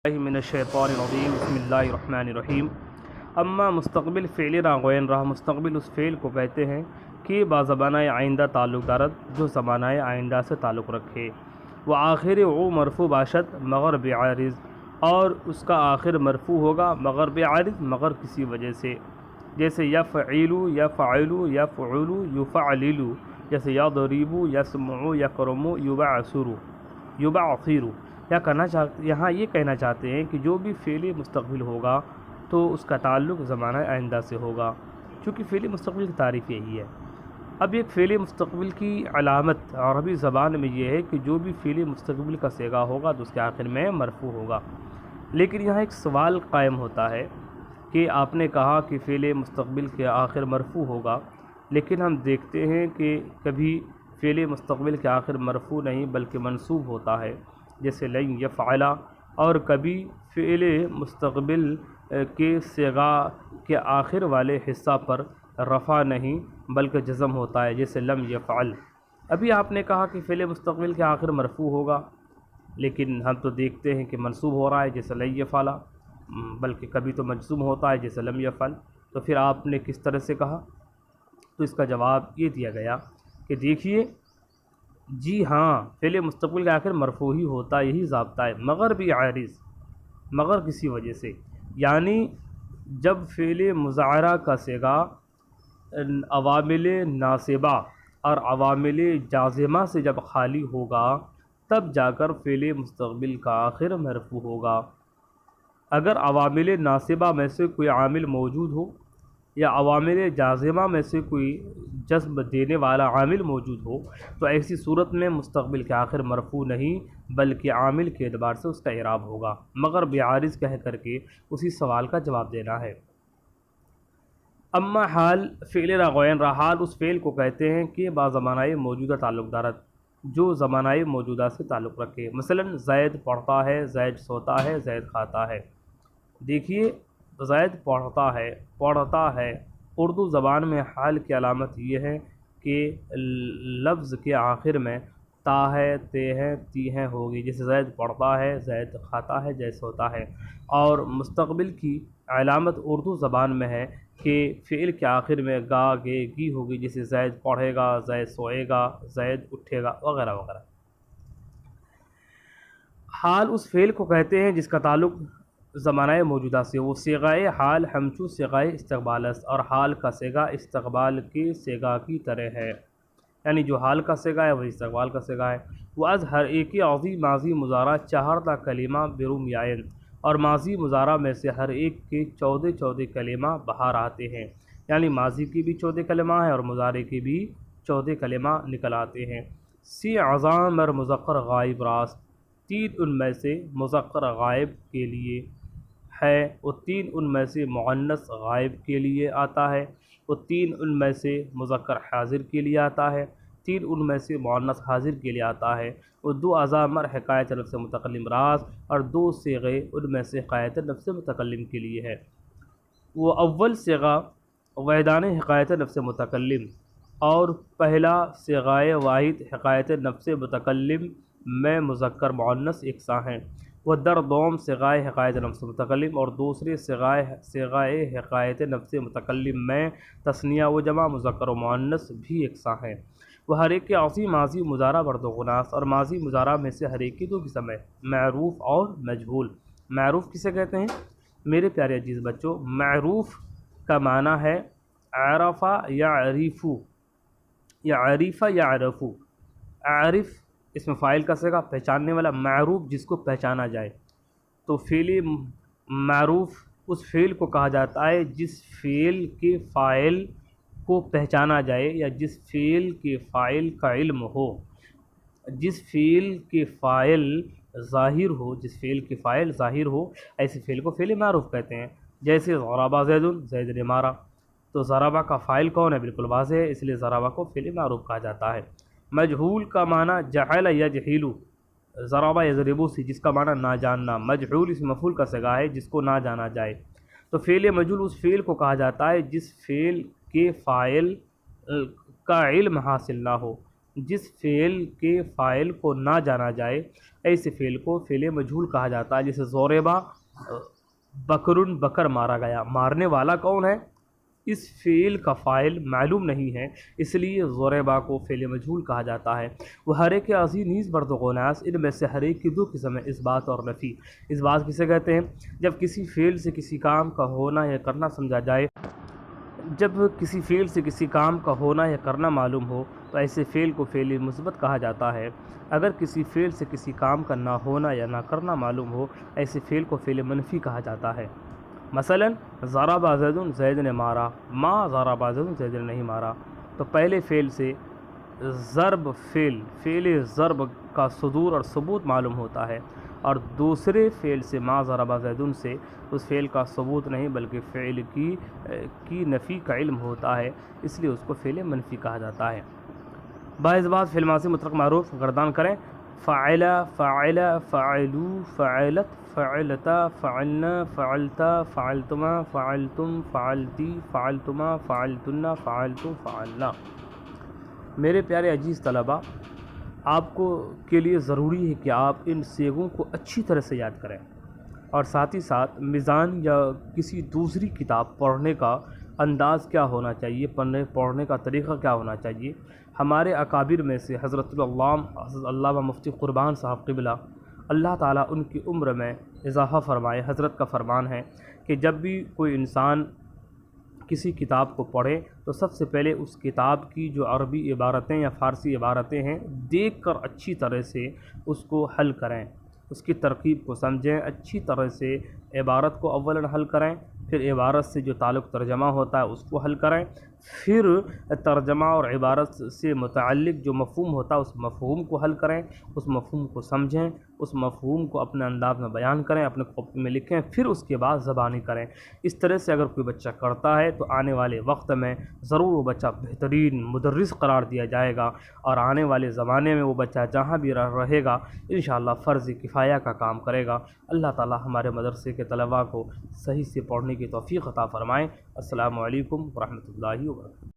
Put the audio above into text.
من الشیطان الرجیم بسم اللہ الرحمن الرحیم۔ اما مستقبل فعل راغوین راہ، مستقبل اس فعل کو کہتے ہیں کہ بازبانہ آئندہ تعلق دارد جو زمانہ آئندہ سے تعلق رکھے۔ وہ آخر او مرفوع باشد مگر بعارض، اور اس کا آخر مرفوع ہوگا مگر بعارض، مگر کسی وجہ سے، جیسے یفعلو یفعلو یفعلو یفعللو، جیسے یضربو یسمعو یکرمو یبعثرو یبعثرو۔ یہاں یہ کہنا چاہتے ہیں کہ جو بھی فعل مستقبل ہوگا تو اس کا تعلق زمانہ آئندہ سے ہوگا، چونکہ فعل مستقبل کی تعریف یہی ہے۔ اب ایک فعل مستقبل کی علامت عربی زبان میں یہ ہے کہ جو بھی فعل مستقبل کا صیغہ ہوگا تو اس کے آخر میں مرفوع ہوگا۔ لیکن یہاں ایک سوال قائم ہوتا ہے کہ آپ نے کہا کہ فعل مستقبل کے آخر مرفوع ہوگا، لیکن ہم دیکھتے ہیں کہ کبھی فعل مستقبل کے آخر مرفوع نہیں بلکہ منصوب ہوتا ہے، جیسے لن یفعل، اور کبھی فعل مستقبل کے صیغہ کے آخر والے حصہ پر رفع نہیں بلکہ جزم ہوتا ہے، جیسے لم یفعل۔ ابھی آپ نے کہا کہ فعل مستقبل کے آخر مرفوع ہوگا، لیکن ہم تو دیکھتے ہیں کہ منصوب ہو رہا ہے جیسے لن یفعل، بلکہ کبھی تو مجزوم ہوتا ہے جیسے لم یفعل۔ تو پھر آپ نے کس طرح سے کہا؟ تو اس کا جواب یہ دیا گیا کہ دیکھیے جی ہاں، فعل مستقبل کے آخر مرفوع ہی ہوتا ہے، یہی ضابطہ ہے، مگر بعارض، مگر کسی وجہ سے، یعنی جب فعل مضارع کا صیغہ عوامل ناصبہ اور عوامل جازمہ سے جب خالی ہوگا تب جا کر فعل مستقبل کا آخر مرفوع ہوگا۔ اگر عوامل ناصبہ میں سے کوئی عامل موجود ہو یا عوامل جازمہ میں سے کوئی جذب دینے والا عامل موجود ہو تو ایسی صورت میں مستقبل کے آخر مرفوع نہیں بلکہ عامل کے اعتبار سے اس کا اعراب ہوگا، مگر بعارض کہہ کر کے اسی سوال کا جواب دینا ہے۔ اما حال فعل راغوین را، حال اس فعل کو کہتے ہیں کہ بازمانہ موجودہ تعلق دارد جو زمانہ موجودہ سے تعلق رکھے۔ مثلا زید پڑھتا ہے، زید سوتا ہے، زید کھاتا ہے۔ دیکھیے زید پڑھتا ہے، اردو زبان میں حال کی علامت یہ ہے کہ لفظ کے آخر میں تا ہے، تے ہے، تی ہے ہوگی، جیسے زید پڑھتا ہے، زید کھاتا ہے، زید سوتا ہے۔ اور مستقبل کی علامت اردو زبان میں ہے کہ فعل کے آخر میں گا گے گی ہوگی، جیسے زید پڑھے گا، زید سوئے گا، زید اٹھے گا وغیرہ وغیرہ۔ حال اس فعل کو کہتے ہیں جس کا تعلق زمانہ موجودہ سے، وہ صیغہ حال ہمچو صیغہ استقبال است، اور حال کا صیغہ استقبال کے صیغہ کی طرح ہے، یعنی جو حال کا صیغہ ہے وہی استقبال کا صیغہ ہے۔ وہ از ہر ایک عظیم ماضی مضارع 14 کلمہ بروم یائن، اور ماضی مضارع میں سے ہر ایک کے 14 کلمہ باہر آتے ہیں، یعنی ماضی کی بھی 14 کلمہ ہے اور مضارع کی بھی 14 کلمہ نکل آتے ہیں۔ سی عظام اور مذکر غائب راست، 3 ان میں سے مذکر غائب کے لیے ہے، وہ 3 ان میں سے مؤنث غائب کے لیے آتا ہے، وہ 3 ان میں سے مذکر حاضر کے لیے آتا ہے، 3 ان میں سے مؤنث حاضر کے لیے آتا ہے، وہ 2 اعضامر حکایت نفس متکلم راز، اور 2 صیغے ان میں سے حکایت نفس متکلم کے لیے ہے۔ وہ اول صیغہ وحدان حکایت نفس متکلم اور پہلا صیغہ واحد حکایت نفس متکلم میں مذکر مؤنث یکساں ہیں۔ وہ در دوم صیغہ حکایت نفس متکلم اور دوسرے صیغہ حکایت نفس متکلم میں تثنیہ و جمع مذکر و مؤنث بھی یکساں ہیں۔ وہ ہر ایک کے عظیم ماضی مضارع برد و غناس، اور ماضی مضارع میں سے ہر ایک کی 2 قسم ہے، معروف اور مجہول۔ معروف کسے کہتے ہیں میرے پیارے عزیز بچوں؟ معروف کا معنی ہے عرف یعرف، یا عریف یعرف۔ عارف اس میں فاعل کا صیغہ پہچاننے والا، معروف جس کو پہچانا جائے۔ تو فعل معروف اس فعل کو کہا جاتا ہے جس فعل کے فاعل کو پہچانا جائے یا جس فعل کے فاعل کا علم ہو، جس فعل کے فاعل ظاہر ہو، جس فعل کے فاعل ظاہر ہو، ایسے فعل کو فعل معروف کہتے ہیں۔ جیسے ضربہ زید، زید نے مارا، تو ضربہ کا فاعل کون ہے؟ بالکل واضح ہے، اس لیے ضربہ کو فعل معروف کہا جاتا ہے۔ مجہول کا معنی جہل یجہل، ضربہ یضربو سے، جس کا معنی نہ جاننا۔ مجہول اس مفعول کا صیغہ ہے جس کو نہ جانا جائے۔ تو فعل مجہول اس فعل کو کہا جاتا ہے جس فعل کے فاعل کا علم حاصل نہ ہو، جس فعل کے فاعل کو نہ جانا جائے ایسے فعل کو فعل مجہول کہا جاتا ہے. جیسے ضربا بکر، بکر مارا گیا، مارنے والا کون ہے؟ اس فعل کا فاعل معلوم نہیں ہے، اس لیے ضربا کو فعل مجہول کہا جاتا ہے. وہ ہر ایک عظی نیز برد و غناس، ان میں سے ہر ایک کی دو قسم ہے، اس بات اور نفی. اس بات کسے کہتے ہیں؟ جب کسی فعل سے کسی کام کا ہونا یا کرنا سمجھا جائے، جب کسی فعل سے کسی کام کا ہونا یا کرنا معلوم ہو تو ایسے فعل کو فعل مثبت کہا جاتا ہے. اگر کسی فعل سے کسی کام کا نہ ہونا یا نہ کرنا معلوم ہو ایسے فعل کو فعل منفی کہا جاتا ہے. مثلا ضرب زید، زید نے مارا، ما ضرب زید، زید نے نہیں مارا. تو پہلے فعل سے ضرب فعل ضرب کا صدور اور ثبوت معلوم ہوتا ہے، اور دوسرے فعل سے ما ضرب زید سے اس فعل کا ثبوت نہیں بلکہ فعل کی نفی کا علم ہوتا ہے، اس لیے اس کو فعل منفی کہا جاتا ہے. بعض بات فعل ماضی مطلق معروف گردان کریں. فعل، فعل، فعلو، فعلت، فعلتا، فعلنا، فعلتا، فعلتما، فعلتم، فعلتی، فعلتما، فعلتن، فعلتم، فعلنا. میرے پیارے عزیز طلباء، آپ کے لیے ضروری ہے کہ آپ ان صیغوں کو اچھی طرح سے یاد کریں، اور ساتھ ہی ساتھ میزان یا کسی دوسری کتاب پڑھنے کا انداز کیا ہونا چاہیے، پڑھنے کا طریقہ کیا ہونا چاہیے. ہمارے اکابر میں سے حضرت علامہ مفتی قربان صاحب قبلہ، اللہ تعالیٰ ان کی عمر میں اضافہ فرمائے، حضرت کا فرمان ہے کہ جب بھی کوئی انسان کسی کتاب کو پڑھے تو سب سے پہلے اس کتاب کی جو عربی عبارتیں یا فارسی عبارتیں ہیں دیکھ کر اچھی طرح سے اس کو حل کریں، اس کی ترکیب کو سمجھیں، اچھی طرح سے عبارت کو اولاً حل کریں، پھر عبارت سے جو تعلق ترجمہ ہوتا ہے اس کو حل کریں، پھر ترجمہ اور عبارت سے متعلق جو مفہوم ہوتا ہے اس مفہوم کو حل کریں، اس مفہوم کو سمجھیں، اس مفہوم کو اپنے انداز میں بیان کریں، اپنے کاپی میں لکھیں، پھر اس کے بعد زبانی کریں. اس طرح سے اگر کوئی بچہ کرتا ہے تو آنے والے وقت میں ضرور وہ بچہ بہترین مدرس قرار دیا جائے گا، اور آنے والے زمانے میں وہ بچہ جہاں بھی رہے گا انشاءاللہ فرض کفایہ کا کام کرے گا. اللہ تعالی ہمارے مدرسے کے طلباء کو صحیح سے پڑھنے کی توفیق عطا فرمائیں. السلام علیکم ورحمۃ اللہ وبرکاتہ.